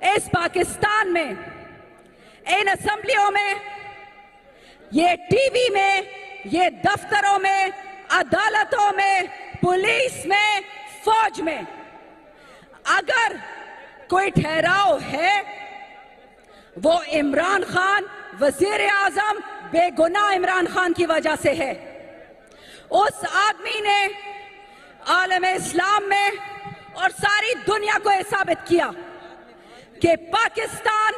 इस पाकिस्तान में, इन असेंबलियों में, ये टीवी में, ये दफ्तरों में, अदालतों में, पुलिस में, फौज में अगर कोई ठहराव है वो इमरान खान, वजीर आजम, बेगुनाह इमरान खान की वजह से है। उस आदमी ने आलम इस्लाम में और सारी दुनिया को यह साबित किया कि पाकिस्तान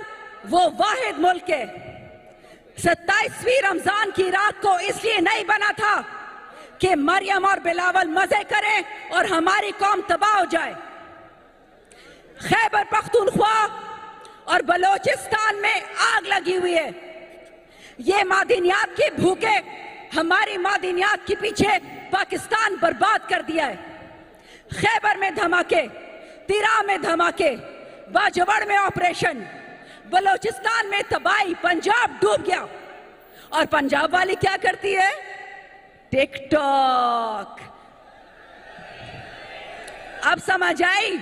वो वाहिद मुल्क है। 27वीं रमजान की रात को इसलिए नहीं बना था कि मरियम और बिलावल मजे करें और हमारी कौम तबाह हो जाए। खैबर पख्तूनख्वा और बलोचिस्तान में आग लगी हुई है। ये मादनियात की भूखे हमारी मादनियात के पीछे पाकिस्तान बर्बाद कर दिया है। खैबर में धमाके, तिरा में धमाके, बाजवड़ में ऑपरेशन, बलोचिस्तान में तबाही, पंजाब डूब गया। और पंजाब वाली क्या करती है? टिकटॉक। अब समझ आई?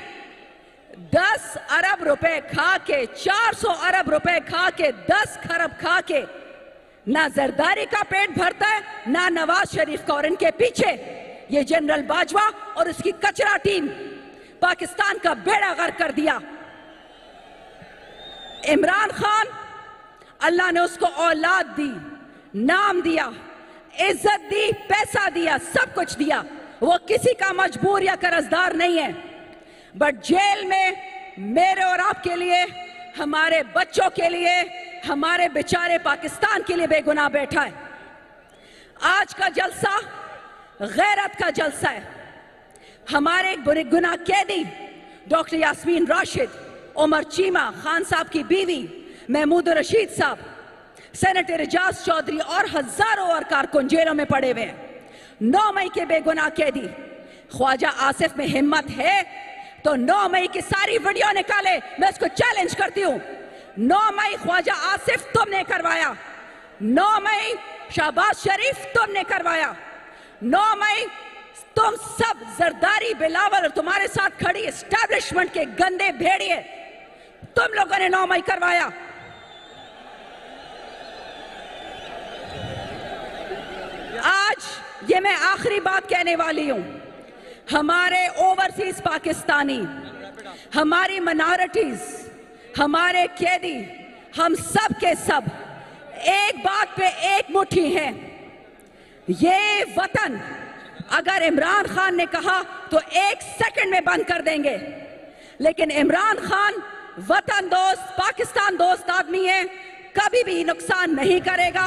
10 अरब रुपए खा के, 400 अरब रुपए खा के, 10 खरब खा के ना जरदारी का पेट भरता है ना नवाज शरीफ का। और इनके पीछे ये जनरल बाजवा और उसकी कचरा टीम पाकिस्तान का बेड़ा गर्क कर दिया। इमरान खान, अल्लाह ने उसको औलाद दी, नाम दिया, इज्जत दी, पैसा दिया, सब कुछ दिया। वो किसी का मजबूर या कर्जदार नहीं है। बट जेल में मेरे और आपके लिए, हमारे बच्चों के लिए, हमारे बेचारे पाकिस्तान के लिए बेगुनाह बैठा है। आज का जलसा गैरत का जलसा है। हमारे बेगुनाह कैदी डॉक्टर यास्मीन राशिद, उमर चीमा, खान साहब की बीवी महमूद रशीद साहब, सेनेटर एजाज चौधरी और हजारों और कारकुन जेलों में पड़े हुए हैं। 9 मई के बेगुनाह कैदी। ख्वाजा आसिफ में हिम्मत है तो 9 मई की सारी वीडियो निकाले। मैं इसको चैलेंज करती हूं। 9 मई ख्वाजा आसिफ तुमने करवाया, 9 मई शहबाज शरीफ तुमने करवाया, 9 मई तुम सब जरदारी, बिलावल और तुम्हारे साथ खड़ी एस्टैब्लिशमेंट के गंदे भेड़िए, तुम लोगों ने 9 मई करवाया। आज ये मैं आखिरी बात कहने वाली हूं। हमारे ओवरसीज पाकिस्तानी, हमारी माइनॉरिटीज, हमारे कैदी, हम सब के सब एक बात पे एक मुट्ठी हैं। ये वतन अगर इमरान खान ने कहा तो 1 सेकंड में बंद कर देंगे, लेकिन इमरान खान वतन दोस्त, पाकिस्तान दोस्त आदमी है, कभी भी नुकसान नहीं करेगा।